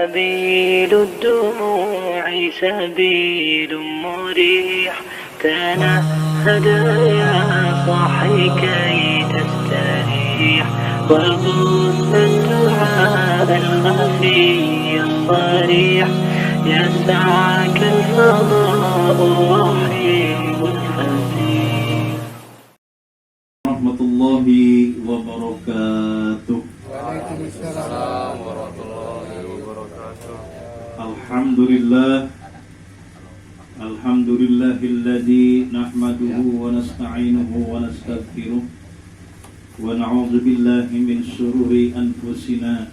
سبيل الدموع سبيل مريح تنهد يا صاحي كي تستريح وغص الدعاء الخفي الصريح يسعك الفضاء الرحيم الفسيح. Warahmatullahi wabarakatuh. Waalaikumsalam warahmatullahi wabarakatuh. Alhamdulillahilladzi nahmaduhu wa nasta'inuhu wa nastaghfiruh wa na'udzu billahi min syururi anfusina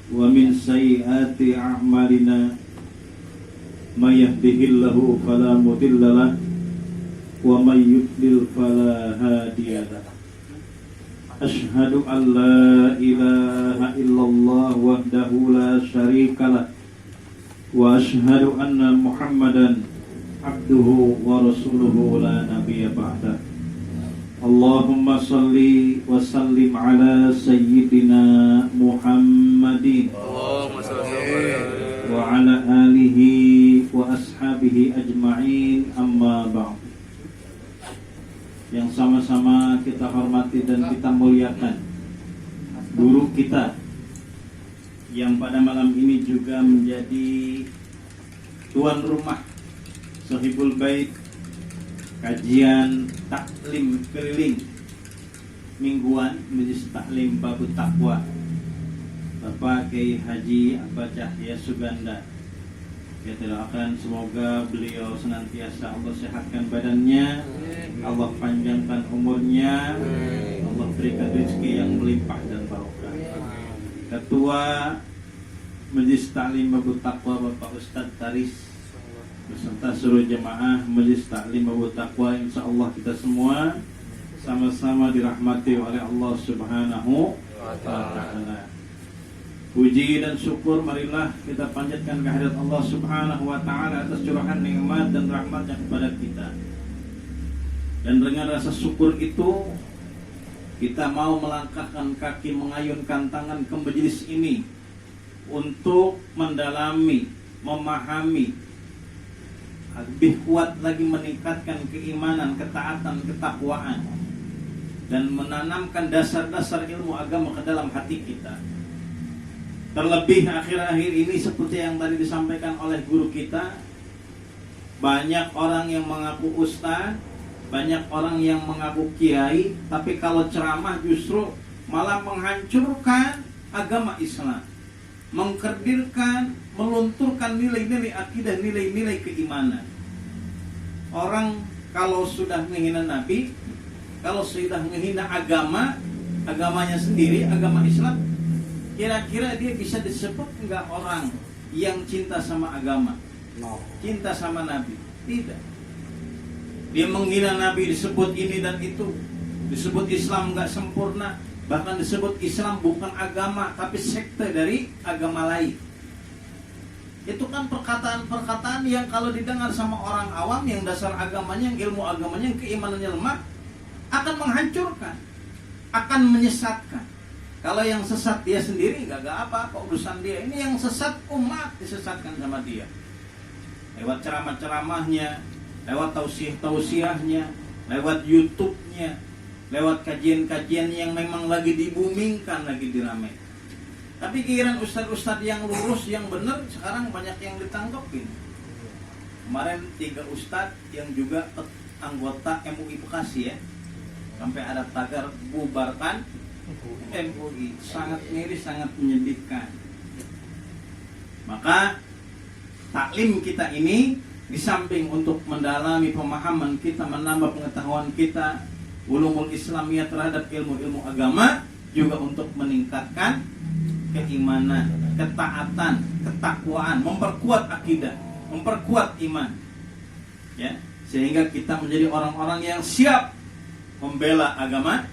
wa min sayyiati a'malina may yahdihillahu fala mudilla lahu wa may yudlil fala hadiya lahu. Asyhadu an la ilaha illallah wahdahu la syarika lah wa asyhadu anna Muhammadan abduhu wa rasuluhu la nabiyya ba'dah. Allahumma salli wa sallim ala sayyidina Muhammadin Allahumma shalli wa ala alihi wa ashabihi ajma'in, amma ba'd. Yang sama-sama kita hormati dan kita muliakan guru kita yang pada malam ini juga menjadi tuan rumah Sohibul Bait kajian taklim keliling mingguan Majelis Taklim Babut Taqwa, Bapak Kiai Haji Abah Cahya Suganda. Kita doakan semoga beliau senantiasa Allah sehatkan badannya, Allah panjangkan umurnya, Allah berikan rezeki yang melimpah dan barokah. Ketua Majelis Taklim Babut Taqwa Bapak Ustadz Taris beserta seluruh jemaah Majelis Taklim Babut Taqwa, insyaallah kita semua sama-sama dirahmati oleh Allah Subhanahu wa taala. Puji dan syukur marilah kita panjatkan kehadirat Allah Subhanahu wa taala atas curahan nikmat dan rahmatnya kepada kita. Dan dengan rasa syukur itu kita mau melangkahkan kaki, mengayunkan tangan ke majelis ini untuk mendalami, memahami, lebih kuat lagi meningkatkan keimanan, ketaatan, ketakwaan, dan menanamkan dasar-dasar ilmu agama ke dalam hati kita. Terlebih akhir-akhir ini seperti yang tadi disampaikan oleh guru kita, banyak orang yang mengaku ustaz, banyak orang yang mengaku kiai, tapi kalau ceramah justru malah menghancurkan agama Islam, mengkerdirkan, melunturkan nilai-nilai akidah, nilai-nilai keimanan. Orang kalau sudah menghina Nabi, kalau sudah menghina agamanya sendiri, agama Islam, kira-kira dia bisa disebut enggak orang yang cinta sama agama, cinta sama Nabi? Tidak. Dia menghina Nabi, disebut ini dan itu, disebut Islam enggak sempurna, bahkan disebut Islam bukan agama tapi sekte dari agama lain. Itu kan perkataan-perkataan yang kalau didengar sama orang awam yang dasar agamanya, yang ilmu agamanya, yang keimanannya lemah, akan menghancurkan, akan menyesatkan. Kalau yang sesat dia sendiri gak apa-apa urusan dia. Ini yang sesat umat disesatkan sama dia. Lewat ceramah-ceramahnya, lewat tausiah-tausiahnya, lewat YouTube-nya, lewat kajian-kajian yang memang lagi dibumingkan, lagi diramaikan. Tapi giliran ustadz-ustadz yang lurus, yang benar, sekarang banyak yang ditangkapin. Kemarin 3 ustadz yang juga anggota MUI Bekasi ya, sampai ada tagar bubarkan MUI. Sangat miris, sangat menyedihkan. Maka taklim kita ini di samping untuk mendalami pemahaman kita, menambah pengetahuan kita, ulumul Islamiyah terhadap ilmu-ilmu agama, juga untuk meningkatkan keimanan, ketaatan, ketakwaan, memperkuat akidah, memperkuat iman. Ya, sehingga kita menjadi orang-orang yang siap membela agama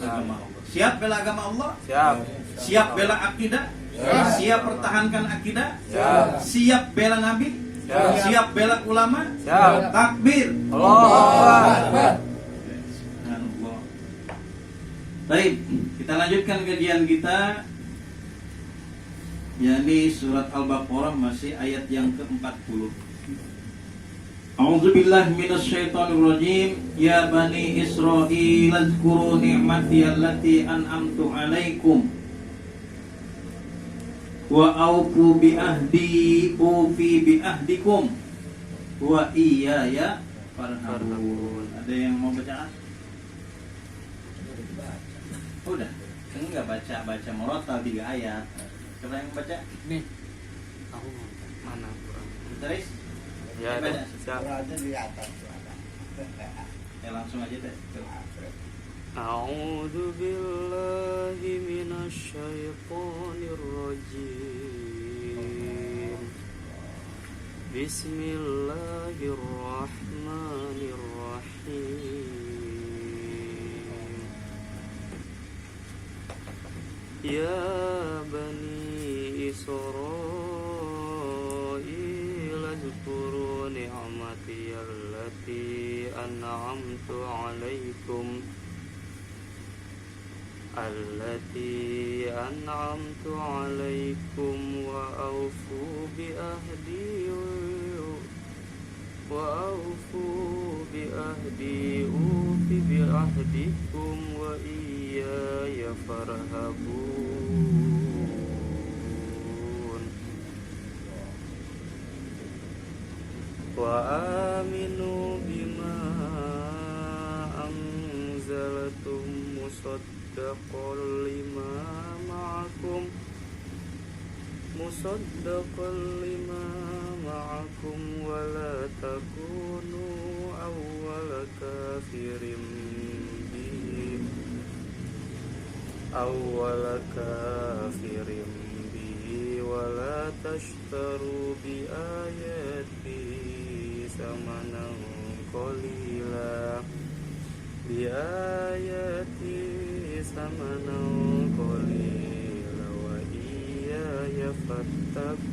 Allah. Siap bela agama Allah? Siap. Siap bela akidah? Siap. Siap pertahankan akidah? Siap. Siap bela Nabi? Siap. Siap bela ulama? Siap. Takbir. Allahu Akbar. Subhanallah. Baik, kita lanjutkan kajian kita yakni surat Al-Baqarah, masih ayat yang ke-40. A'udzubillahi minasyaitonirrajim. Ya bani Israil azkuru ni'mati allati an'amtu 'alaikum wa aufu bi ahdi ufi bi ahdikum wa iyaya farhabun. Ada yang mau baca? Udah, enggak baca murotal 3 ayat. Coba yang baca. Nih. Aku mana kurang. Terus? Ya, Baca. siap. Ya langsung aja deh. A'udzu billahi minasyaitonir rajim. Bismillahirrahmanirrahim. Ya bani Israil azkuru ni'mati allati an'amtu 'alaikum wa aufu bi ahdi ufi bi ahdikum wa iyaya farhabun. Wa aminu bima anzalatum musaddaqan lima ma'akum wa la takunu awwala kafirin bihi wa la tashtaru bi ayati samanan qalila wa iyaya fattakun.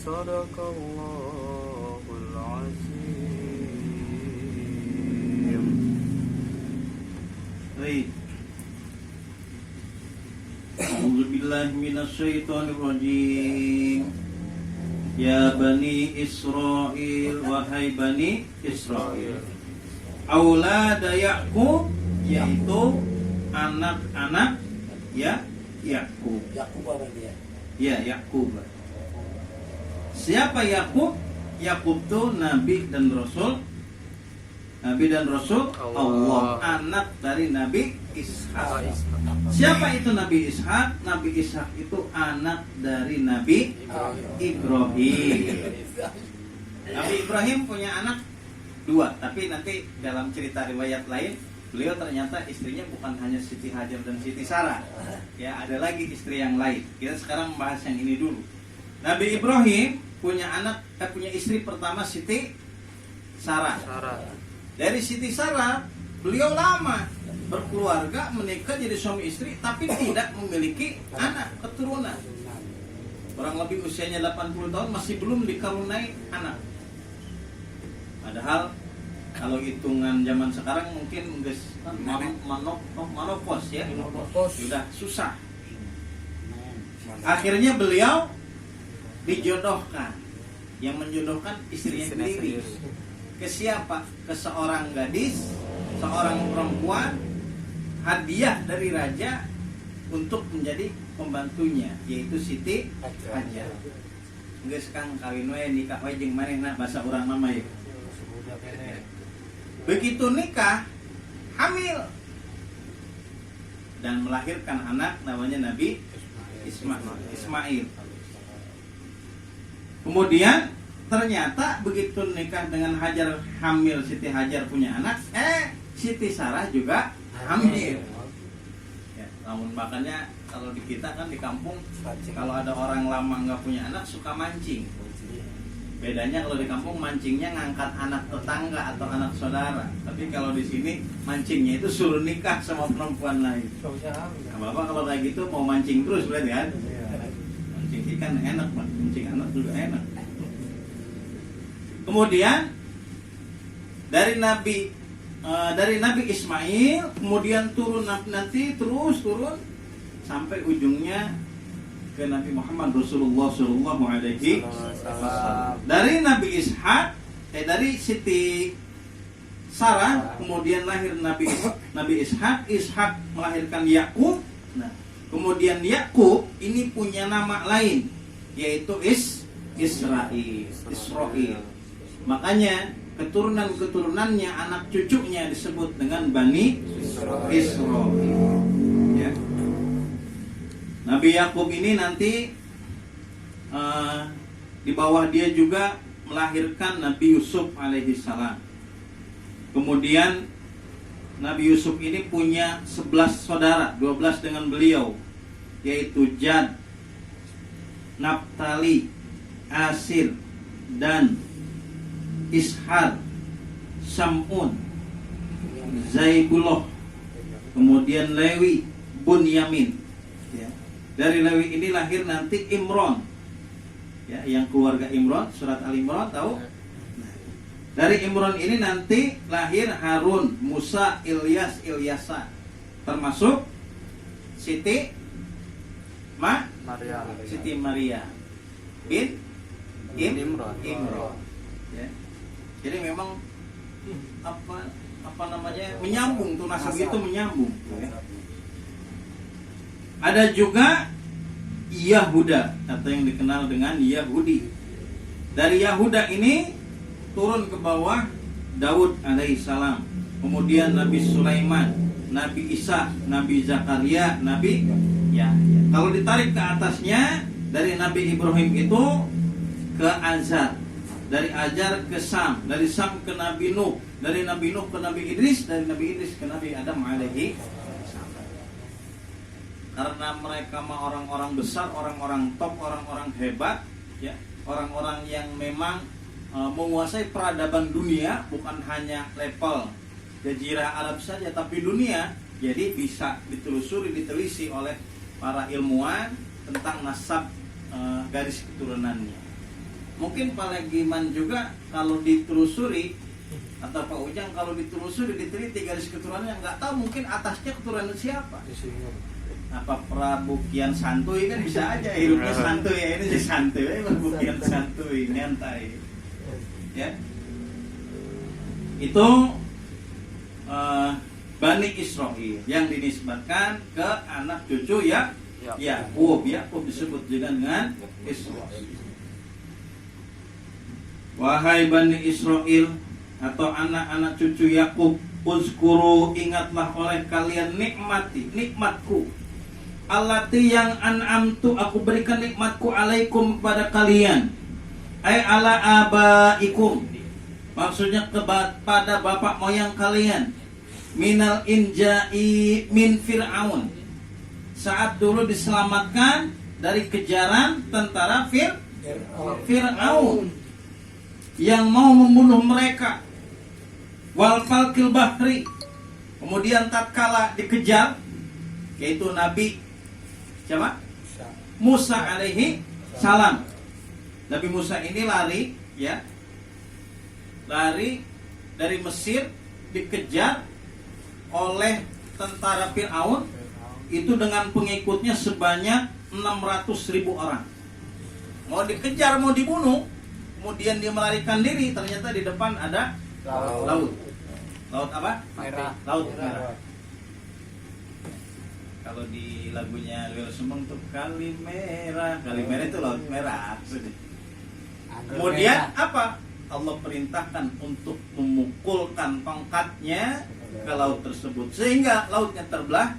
Sadaqallahul azim. Baik. A'udzubillahi minasyaitonirrajim. Ya bani Israil, wahai bani Israil. Aulada Ya'qub, yaitu anak-anak Ya'qub. Yakub apa dia? Ya, Ya'qub. Siapa Ya'qub? Ya'qub itu nabi dan rasul. Nabi dan rasul Allah, anak dari Nabi Ishak. Siapa itu Nabi Ishak? Nabi Ishak itu anak dari Nabi Ibrahim. Nabi Ibrahim punya anak 2, tapi nanti dalam cerita riwayat lain beliau ternyata istrinya bukan hanya Siti Hajar dan Siti Sarah. Ya, ada lagi istri yang lain. Kita sekarang membahas yang ini dulu. Nabi Ibrahim punya istri pertama Siti Sarah. Dari Siti Sarah, beliau lama berkeluarga, menikah jadi suami istri, tapi tidak memiliki anak keturunan. Kurang lebih usianya 80 tahun masih belum dikaruniai anak. Padahal kalau hitungan zaman sekarang mungkin menopause ya, sudah susah. Akhirnya beliau dijodohkan, yang menjodohkan istrinya sendiri. Ke siapa? Ke seorang gadis, seorang perempuan, hadiah dari raja untuk menjadi pembantunya, yaitu Siti Hajar. Geus kang kawin we nikah we jeung manehna, bahasa urang mah ya. Begitu nikah, hamil dan melahirkan anak namanya Nabi Ismail. Kemudian ternyata begitu nikah dengan Hajar, hamil, Siti Hajar punya anak, Siti Sarah juga hamil. Ya, namun makanya kalau di kita kan di kampung, kalau ada orang lama nggak punya anak suka mancing. Bedanya kalau di kampung mancingnya ngangkat anak tetangga atau anak saudara, tapi kalau di sini mancingnya itu suruh nikah sama perempuan lain. Nah, Bapak kalau kayak gitu mau mancing terus berarti kan? Mancing ikan enak, mancing anak juga enak. Kemudian dari Nabi dari Nabi Ismail, kemudian turun nanti terus turun sampai ujungnya ke Nabi Muhammad Rasulullah Shallallahu Alaihi Wasallam. Dari Nabi Ishak, dari Siti Sarah, kemudian lahir Nabi Ishak. Ishak melahirkan Yakub. Nah, kemudian Yakub ini punya nama lain, yaitu Israel. Makanya keturunan-keturunannya, anak cucunya disebut dengan Bani Israel. Ya. Nabi Yakub ini nanti di bawah dia juga melahirkan Nabi Yusuf alaihi salam. Kemudian Nabi Yusuf ini punya 11 saudara, 12 dengan beliau, yaitu Jad, Naftali, Asir, dan Ishar, Sam'un, Zaibullah, kemudian Lewi, Bunyamin. Ya. Dari Lewi ini lahir nanti Imron, ya, yang keluarga Imron, surat Al-Imran tahu? Dari Imron ini nanti lahir Harun, Musa, Ilyas, Ilyasa, termasuk Siti Maria bin Imron. Ya. Jadi memang apa namanya, menyambung tuh, nasab itu menyambung. Ya. Ada juga Yahuda atau yang dikenal dengan Yahudi. Dari Yahuda ini turun ke bawah Daud alaihissalam, kemudian Nabi Sulaiman, Nabi Isa, Nabi Zakaria, Nabi Yahya. Kalau ditarik ke atasnya, dari Nabi Ibrahim itu ke Azar, dari Azar ke Sam, dari Sam ke Nabi Nuh, dari Nabi Nuh ke Nabi Idris, dari Nabi Idris ke Nabi Adam alaihi. Karena mereka mah orang-orang besar, orang-orang top, orang-orang hebat, ya, orang-orang yang memang menguasai peradaban dunia, bukan hanya level Jazirah Arab saja, tapi dunia. Jadi bisa ditelusuri, ditelisi oleh para ilmuwan tentang nasab garis keturunannya. Mungkin Pak Legiman juga kalau ditelusuri, atau Pak Ujang kalau ditelusuri, diteliti garis keturunannya, nggak tahu mungkin atasnya keturunan siapa. Apa Prabu Kian Santuy, kan bisa aja hidupnya santuy, ya ini si santuy, Prabu Kian Santuy, nyantai. Ya, itu Bani Israel yang dinisbatkan ke anak cucu Yakub disebut juga dengan Israel. Wahai Bani Israel atau anak-anak cucu Yakub, uzkuru, ingatlah oleh kalian nikmatku, allati yang an'amtu, aku berikan nikmatku alaikum kepada kalian, ay ala abaikum, maksudnya kepada bapak moyang kalian, minal inja'i min Fir'aun, saat dulu diselamatkan dari kejaran tentara Fir'aun yang mau membunuh mereka, wal falkil bahri, kemudian tatkala dikejar, yaitu Nabi siapa? Musa alaihi salam. Nabi Musa ini lari dari Mesir, dikejar oleh tentara Fir'aun itu dengan pengikutnya sebanyak 600.000 orang. Mau dikejar, mau dibunuh, kemudian dia melarikan diri, ternyata di depan ada laut. Laut apa? Merah. Laut merah. Kalau di lagunya Lil Sumeng tuh kali merah itu laut merah. Kemudian apa? Allah perintahkan untuk memukulkan tongkatnya ke laut tersebut sehingga lautnya terbelah.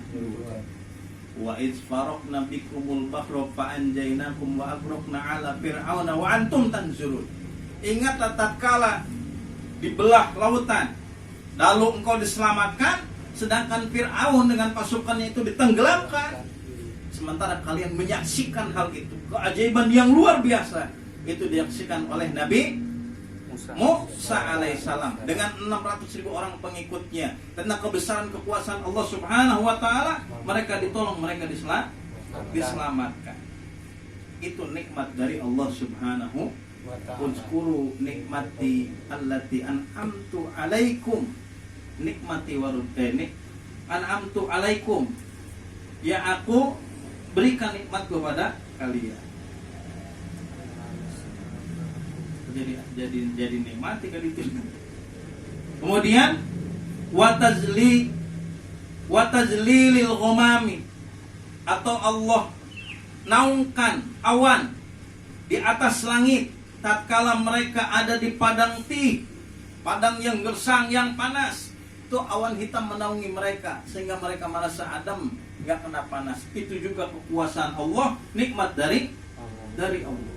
Wa iz faraqna bikumul bahra fa anjaynakum wa agraqna ala fir'auna wa antum tanzurun. Ingatlah tatkala dibelah lautan, lalu engkau diselamatkan, sedangkan Fir'aun dengan pasukannya itu ditenggelamkan. Sementara kalian menyaksikan hal itu, keajaiban yang luar biasa itu disaksikan oleh Nabi Musa alaihissalam dengan 600.000 orang pengikutnya. Tentang kebesaran kekuasaan Allah subhanahu wa ta'ala, mereka ditolong, mereka diselamatkan. Itu nikmat dari Allah subhanahu wa ta'ala. Uzkuru nikmati allati an'amtu alaikum, nikmati an'amtu alaikum, ya aku berikan nikmat kepada kalian. Jadi nikmati kan itu. Kemudian watazlilil ghamami, atau Allah naungkan awan di atas langit tatkala mereka ada di padang yang gersang, yang panas. Itu awan hitam menaungi mereka sehingga mereka merasa adem, enggak kena panas. Itu juga kekuasaan Allah, nikmat dari Allah.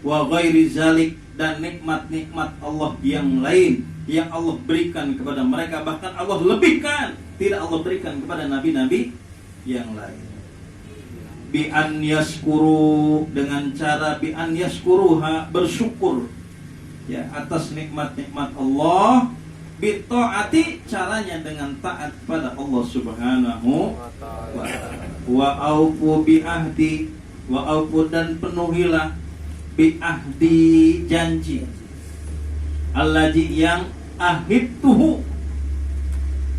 Wa ghairi zalik, dan nikmat-nikmat Allah yang lain yang Allah berikan kepada mereka, bahkan Allah lebihkan, tidak Allah berikan kepada nabi-nabi yang lain. Bi an yaskuru, dengan cara bi an yaskuruha, bersyukur ya atas nikmat-nikmat Allah. Bi taati, caranya dengan taat pada Allah Subhanahu wa ta'ala. Wa aufu bi ahdi, wa aufu, dan penuhilah bi ahdi, janji allazi, yang ahidtuhu,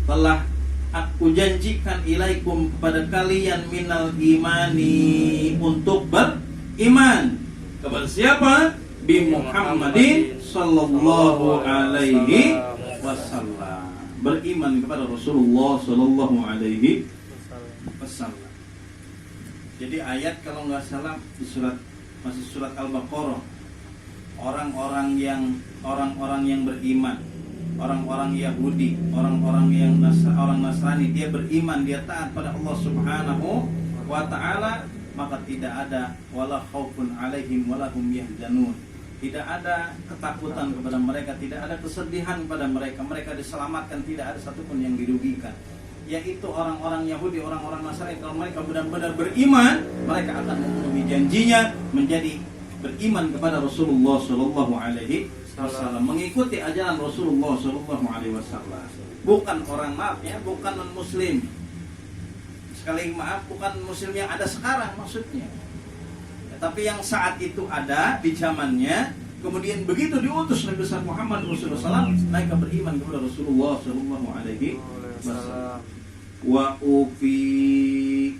telah aku janjikan, ilaikum, kepada kalian, minal imani, untuk beriman kepada siapa? Bi Muhammadin sallallahu alaihi wasallam, beriman kepada Rasulullah sallallahu alaihi wasallam. Jadi ayat kalau nggak salah di surat Al-Baqarah, orang-orang yang beriman, orang-orang Yahudi, orang Nasrani, dia beriman, dia taat pada Allah Subhanahu wa ta'ala, maka tidak ada wala khaufun alaihim wala hum yahzanun. Tidak ada ketakutan kepada mereka, tidak ada kesedihan pada mereka. Mereka diselamatkan, tidak ada satupun yang dirugikan. Yaitu orang-orang Yahudi, orang-orang Nasrani, kalau mereka benar-benar beriman, mereka akan memenuhi janjinya, menjadi beriman kepada Rasulullah sallallahu alaihi wasallam, mengikuti ajaran Rasulullah sallallahu alaihi wasallam. Bukan orang, maaf ya, bukan non-muslim. Sekali maaf, bukan muslim yang ada sekarang maksudnya. Ya, tapi yang saat itu ada di zamannya, kemudian begitu diutus Nabi besar Muhammad Rasulullah SAW, mereka beriman kepada Rasulullah sallallahu alaihi wasallam. Wa ufi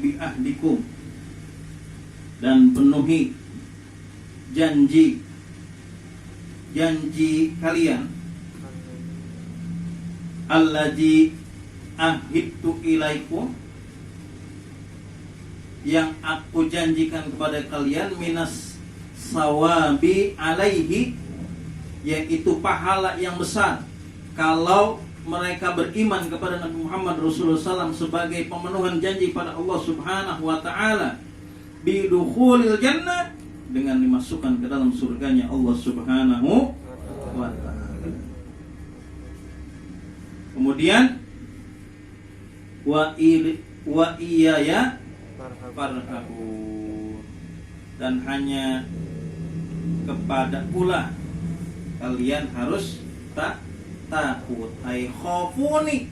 bi ahdikum, dan penuhi janji kalian, allazi ahidtu ilaikum, yang aku janjikan kepada kalian, minas sawabi alaihi, yaitu pahala yang besar kalau mereka beriman kepada Nabi Muhammad Rasulullah SAW sebagai pemenuhan janji pada Allah Subhanahu wa ta'ala, bidukhulil jannah, dengan dimasukkan ke dalam surganya Allah Subhanahu wa ta'ala. Kemudian wa iyaya farhabun, dan hanya kepada pula kalian harus takut. Ai khafuni,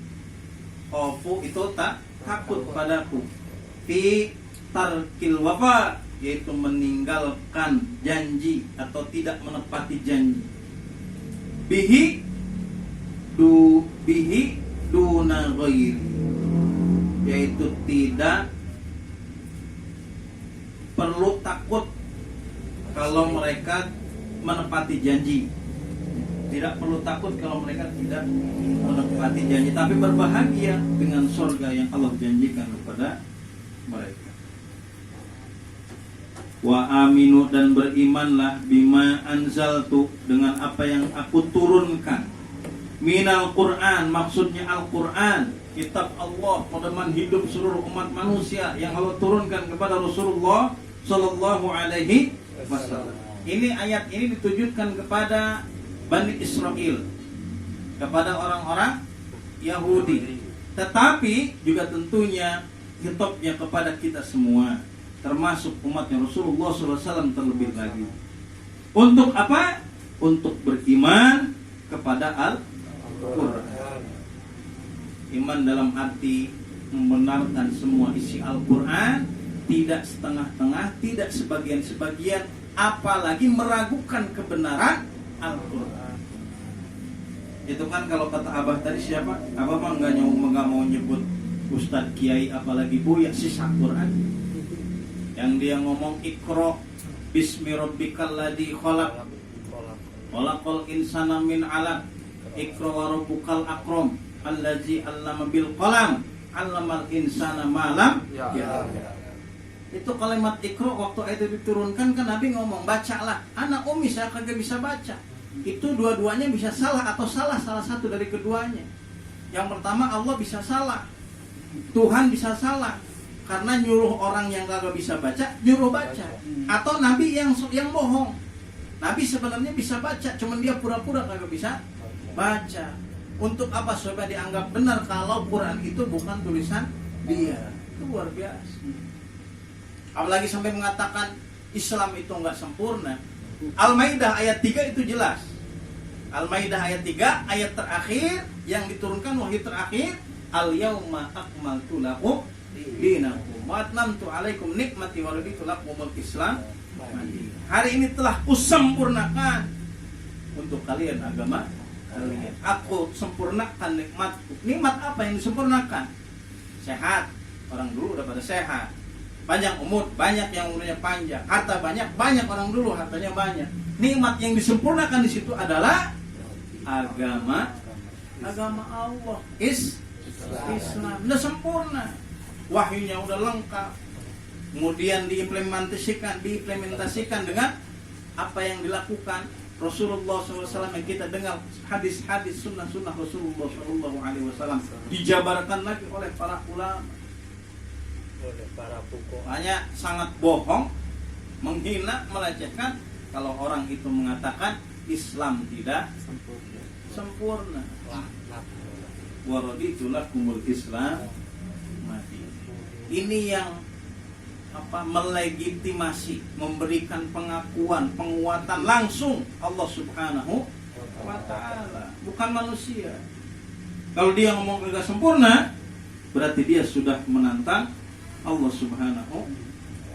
khafu itu takut padaku. Fi tarkil wafa, yaitu meninggalkan janji atau tidak menepati janji. Bihi duna ghairi, yaitu tidak perlu takut kalau mereka menepati janji. Tidak perlu takut kalau mereka tidak menepati janji, tapi berbahagia dengan surga yang Allah janjikan kepada mereka. Wa aminu, dan berimanlah, bima anzaltu, dengan apa yang aku turunkan, minal Quran, maksudnya Al-Quran, kitab Allah, pedoman hidup seluruh umat manusia yang Allah turunkan kepada Rasulullah sallallahu alaihi wasallam. Ini ayat ini ditujukan kepada Bani Israel, kepada orang-orang Yahudi, tetapi juga tentunya hitopnya kepada kita semua, termasuk umatnya Rasulullah SAW terlebih lagi. Untuk apa? Untuk beriman kepada Al-Quran. Iman dalam arti membenarkan semua isi Al-Quran, tidak setengah-tengah, tidak sebagian-sebagian, apalagi meragukan kebenaran Al-Quran. Itu kan kalau kata Abah tadi siapa? Abah mah nggak mau nyebut Ustadz Kiai apalagi Buya, sisa Quran. Yang dia ngomong Iqra bismi rabbikal ladzi khalaq khalaqal insana min 'alaq Iqra wa rabbukal akram allazi 'allama bil qalam 'allamal insana ma lam ya'lam. Itu kalimat Iqra waktu itu diturunkan kan Nabi ngomong bacalah. Anak Umi saya kagak bisa baca. Itu dua-duanya bisa salah atau salah satu dari keduanya. Yang pertama Allah bisa salah. Tuhan bisa salah karena nyuruh orang yang kagak bisa baca nyuruh baca, atau Nabi yang bohong. Nabi sebenarnya bisa baca, cuman dia pura-pura kagak bisa baca. Untuk apa? Supaya dianggap benar kalau Quran itu bukan tulisan dia. Itu luar biasa. Apalagi sampai mengatakan Islam itu enggak sempurna. Al-Maidah ayat 3 itu jelas. Al-Maidah ayat 3 ayat terakhir yang diturunkan wahyu terakhir, al-yauma akmaltu lakum dinakum wa atmamtu alaikum nikmati wa raditu lakumul Islam. Hari ini telah kusempurnakan untuk kalian agama kalian. Aku sempurnakan nikmatku. Nikmat apa yang disempurnakan? Sehat. Orang dulu udah pada sehat. Panjang umur, banyak yang umurnya panjang. Harta banyak orang dulu hartanya banyak. Nikmat yang disempurnakan di situ adalah agama Allah. Islam udah sempurna, wahyunya udah lengkap, kemudian diimplementasikan dengan apa yang dilakukan Rasulullah SAW yang kita dengar hadis-hadis sunnah Rasulullah SAW dijabarkan lagi oleh para ulama, oleh para fuqaha. Hanya sangat bohong, menghina, melecehkan kalau orang itu mengatakan Islam tidak sempurna. Waraditu lakumul Islam mati. Ini yang melegitimasi, memberikan pengakuan, penguatan langsung Allah Subhanahu wa ta'ala, bukan manusia. Kalau dia ngomong tidak sempurna, berarti dia sudah menantang Allah Subhanahu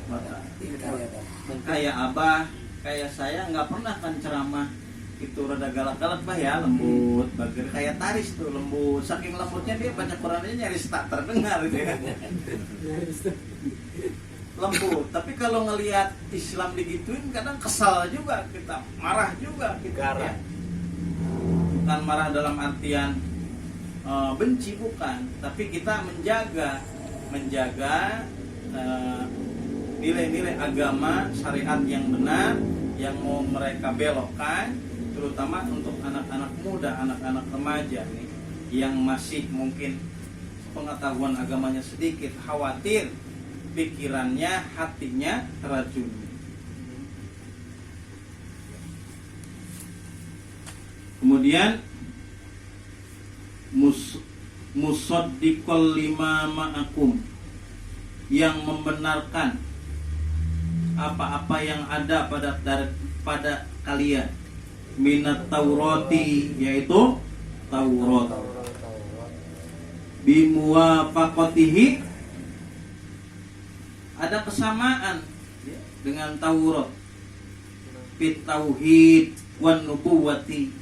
wa ta'ala. Kayak Abah, kayak saya nggak pernah kan ceramah itu rada galak-galak Pak ya, lembut, bager kayak Taris tuh lembut, saking lembutnya dia baca Qurannya nyaris tak terdengar gitu ya. Lembut, tapi kalau ngelihat Islam digituin kadang kesal juga kita, marah juga kita ya. Bukan marah dalam artian benci, bukan, tapi kita menjaga nilai-nilai agama syariat yang benar yang mau mereka belokkan, terutama untuk anak-anak muda, anak-anak remaja nih, yang masih mungkin pengetahuan agamanya sedikit, khawatir pikirannya, hatinya teracuni. Kemudian musaddiqal lima ma'akum, yang membenarkan apa-apa yang ada pada kalian, minat Taurati, yaitu Taurat, bimuwafaqatihi, ada kesamaan dengan Taurat, fit tauhid wan nubuwati,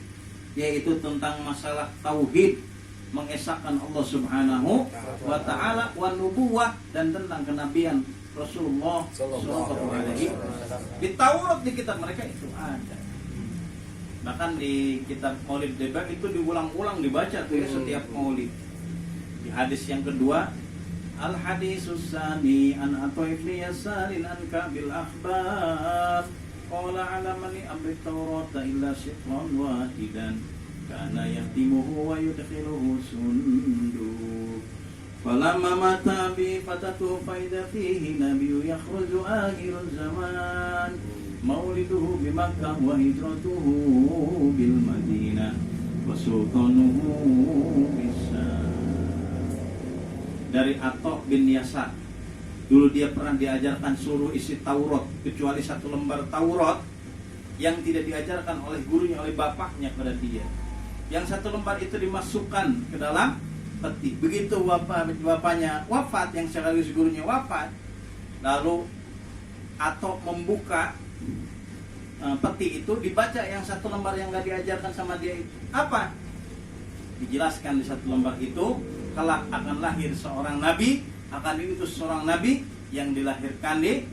yaitu tentang masalah tauhid, mengesahkan Allah Subhanahu wa ta'ala, wan nubuwah, dan tentang kenabian Rasulullah sallallahu alaihi wasallam. Di Taurat, di kitab mereka itu ada. Bahkan di kitab Maulid Debat itu diulang-ulang dibaca tuh ya, setiap Maulid. Di hadis yang kedua, al hadisus sani an atoifni yasarin an kabil akhbar qala alamani amri taurata illa syitran wahidan kana yahtimuhu wa yudkhiluhu sundu falamma mata bi fatatu faida fihi nabiyyu yakhruju akhir zaman mauliduhu bi Makkah wa hijratuhu bil Madinah wa sultanuhu bisa. Dari Atok bin Yasar, dulu dia pernah diajarkan seluruh isi Taurat kecuali satu lembar Taurat yang tidak diajarkan oleh gurunya, oleh bapaknya kepada dia. Yang satu lembar itu dimasukkan ke dalam peti. Begitu bapaknya wafat, yang sekaligus gurunya wafat, lalu Atok membuka peti itu dibaca yang satu lembar yang nggak diajarkan sama dia itu apa? Dijelaskan di satu lembar itu kelak akan lahir seorang nabi, akan diutus seorang nabi yang dilahirkan di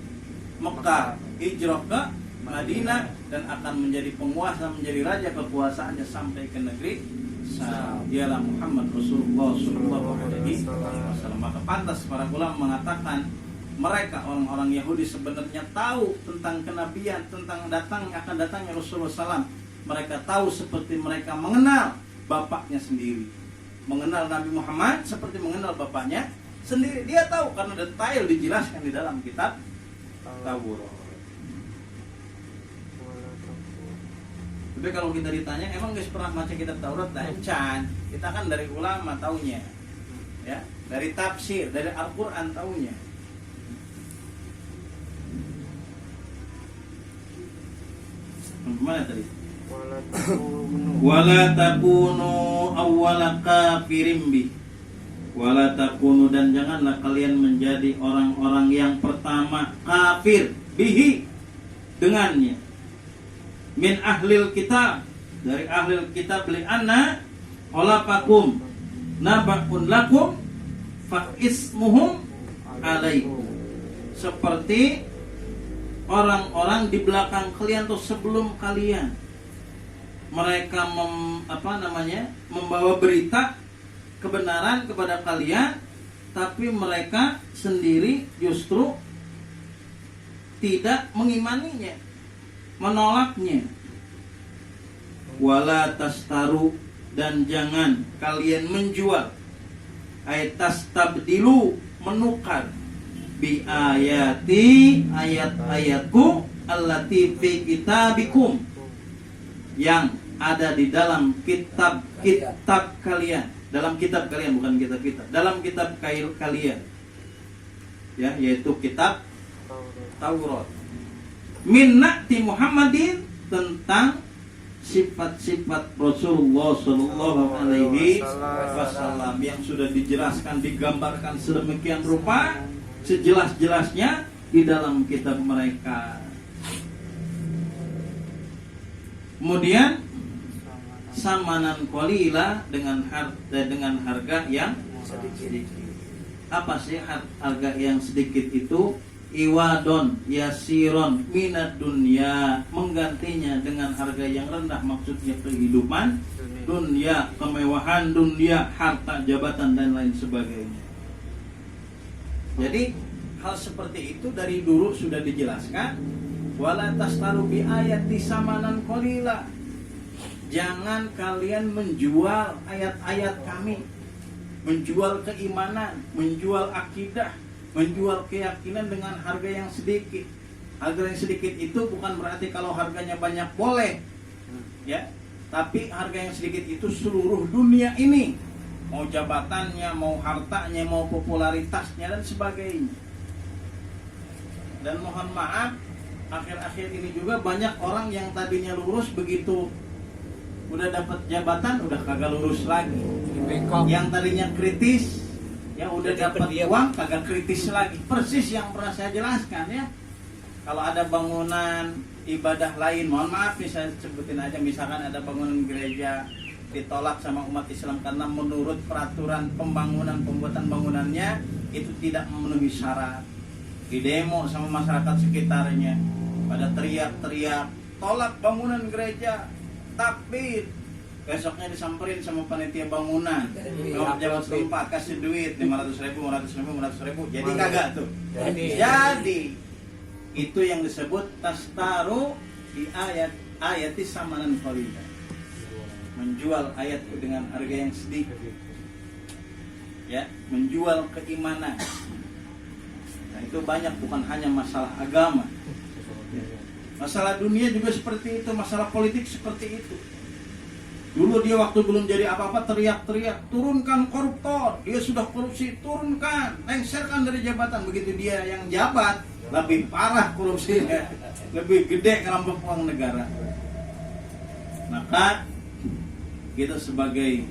Mekah, hijrah ke Madinah dan akan menjadi penguasa, menjadi raja, kekuasaannya sampai ke negeri dialah Muhammad Rasulullah Sallallahu Alaihi Wasallam. Maka pantas para ulama mengatakan mereka orang-orang Yahudi sebenarnya tahu tentang kenabian, tentang akan datangnya Rasulullah SAW. Mereka tahu seperti mereka mengenal bapaknya sendiri, mengenal Nabi Muhammad seperti mengenal bapaknya sendiri. Dia tahu karena detail dijelaskan di dalam kitab Taurat. Tapi kalau kita ditanya, emang guys pernah baca kitab Taurat? Can, kita kan dari ulama taunya, ya, dari tafsir, dari Al-Quran taunya. Mana tadi? Wala takunu awwala kafirin bi. Wala takunu, dan janganlah kalian menjadi orang-orang yang pertama kafir bihi, dengannya. Min ahlil kitab, dari ahlil kitab, li anna khalafakum naba'un lakum fa ismuhum alaikum. Seperti orang-orang di belakang kalian atau sebelum kalian, mereka membawa berita kebenaran kepada kalian, tapi mereka sendiri justru tidak mengimaninya, menolaknya. Wala tastaru, dan jangan kalian menjual, ay tastabdilu, menukar, bi ayati, ayat-ayatku, allati fi kitabikum, yang ada di dalam kitab kalian, dalam kitab kalian, bukan kitab-kitab, dalam kitab kalian, ya, yaitu kitab Taurat. Minnati Muhammadin, tentang sifat-sifat Rasulullah Sallallahu Alaihi Wasallam yang sudah dijelaskan, digambarkan sedemikian rupa, sejelas-jelasnya di dalam kitab mereka. Kemudian samanan qalila, dengan harga yang sedikit. Apa sih harga yang sedikit itu? Iwadon yasiron minad dunya, menggantinya dengan harga yang rendah, maksudnya kehidupan dunia, kemewahan dunia, harta, jabatan, dan lain sebagainya. Jadi hal seperti itu dari dulu sudah dijelaskan. Wala tastaru bi ayati samanan qalila, jangan kalian menjual ayat-ayat kami, menjual keimanan, menjual akidah, menjual keyakinan dengan harga yang sedikit. Harga yang sedikit itu bukan berarti kalau harganya banyak boleh, ya, tapi harga yang sedikit itu seluruh dunia ini, mau jabatannya, mau hartanya, mau popularitasnya, dan sebagainya. Dan mohon maaf, akhir-akhir ini juga banyak orang yang tadinya lurus, begitu udah dapat jabatan udah kagak lurus lagi. Yang tadinya kritis, ya udah dapat uang kagak kritis lagi. Persis yang pernah saya jelaskan, ya. Kalau ada bangunan ibadah lain, mohon maaf nih saya sebutin aja, misalkan ada bangunan gereja ditolak sama umat Islam karena menurut peraturan pembuatan bangunannya itu tidak memenuhi syarat. Di demo sama masyarakat sekitarnya, pada teriak-teriak tolak bangunan gereja, takbir. Besoknya disamperin sama panitia bangunan, kalau pejabat setempat kasih duit 500.000. Jadi kagak tuh. Jadi itu yang disebut tastaru di ayati samanan qalila, menjual ayat dengan harga yang sedikit, ya, menjual keimanan. Nah, itu banyak, bukan hanya masalah agama, masalah dunia juga seperti itu, masalah politik seperti itu. Dulu dia waktu belum jadi apa-apa teriak-teriak, turunkan koruptor, dia sudah korupsi, turunkan, lengserkan dari jabatan. Begitu dia yang jabat, lebih parah korupsinya, lebih gede ngerampok uang negara. Maka kita sebagai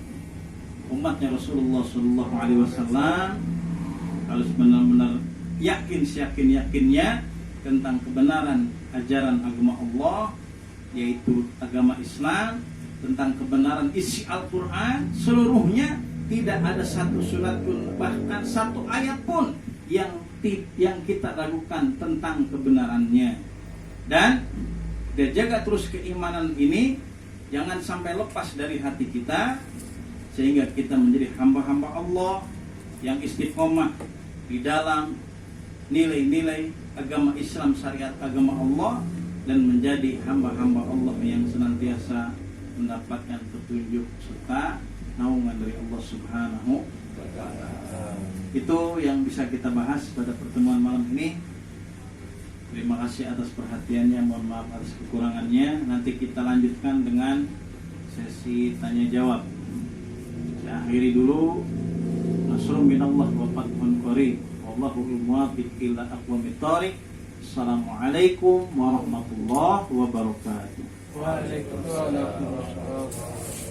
umatnya Rasulullah Sallallahu Alaihi Wasallam harus benar-benar yakinnya tentang kebenaran ajaran agama Allah, yaitu agama Islam, tentang kebenaran isi Al-Quran seluruhnya, tidak ada satu surat pun, bahkan satu ayat pun yang kita ragukan tentang kebenarannya. Dan kita jaga terus keimanan ini, jangan sampai lepas dari hati kita, sehingga kita menjadi hamba-hamba Allah yang istiqomah di dalam nilai-nilai agama Islam, syariat agama Allah, dan menjadi hamba-hamba Allah yang senantiasa mendapatkan petunjuk serta naungan dari Allah Subhanahu wa Ta'ala. Itu yang bisa kita bahas pada pertemuan malam ini. Terima kasih atas perhatiannya, mohon maaf atas kekurangannya. Nanti kita lanjutkan dengan sesi tanya jawab. Saya akhiri dulu. Nasrun minallah wa fathun qarib. Wallahu muwaffiq ila aqwamit thoriq. Assalamualaikum warahmatullahi wabarakatuh. Waalaikumsalam warahmatullahi wabarakatuh.